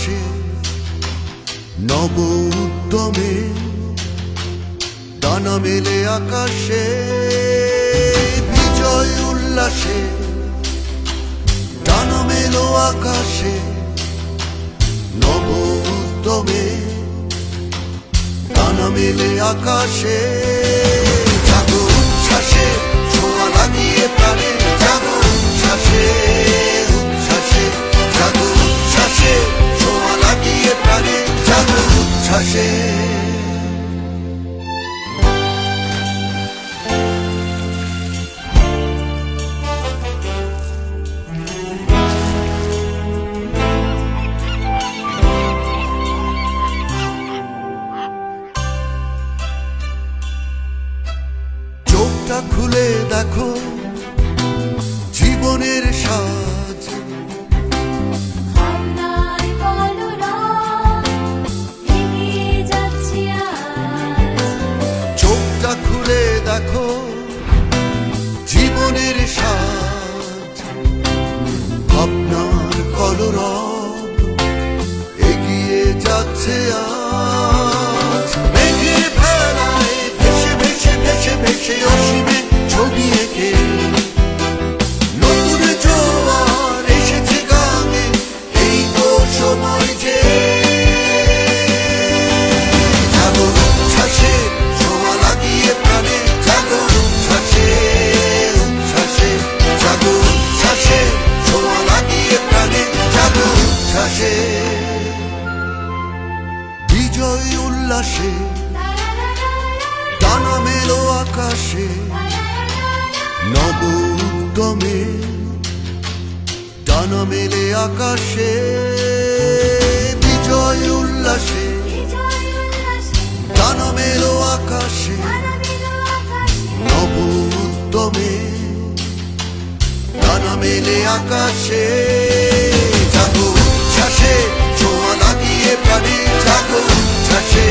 উল্লাসে নব উদ্যমে ডানা মেলে আকাশে বিজয় উল্লাসে ডানা মেলো আকাশে নব উদ্যমে ডানা মেলে আকাশে জাগো উচ্ছ্বাসে ছোঁয়া লাগিয়ে প্রাণে জাগো উচ্ছ্বাসে উচ্ছ্বাসে জাগো উচ্ছ্বাসে ছোঁয়া লাগিয়ে প্রাণে জাগো উচ্ছ্বাসে চোখটা খুলে দেখো জীবনের সাজ চোখটা খুলে দেখো জীবনের সাজ ভাবনার কলরব এগিয়ে যাচ্ছে আজ মেঘে ফেলায় ভেসে ভেসে ভেসে ভেসে অসীমে ছবি এঁকে নতুন জোয়ার এসেছে গানে এই তো সময় যে জাগো উচ্ছ্বাসে ছোঁয়া লাগিয়ে প্রাণে জাগো উচ্ছ্বাসে উচ্ছ্বাসে জাগো উচ্ছ্বাসে ছোঁয়া লাগিয়ে প্রাণে জাগো উচ্ছ্বাসে বিজয় উল্লাসে ডানা মেলো আকাশে নব উদ্যমে ডানা মেলে আকাশে বিজয় উল্লাসে ডানা মেলো আকাশে নব উদ্যমে ডানা মেলে আকাশে জাগো উচ্ছ্বাসে ছোঁয়া লাগিয়ে প্রাণে জাগো উচ্ছ্বাসে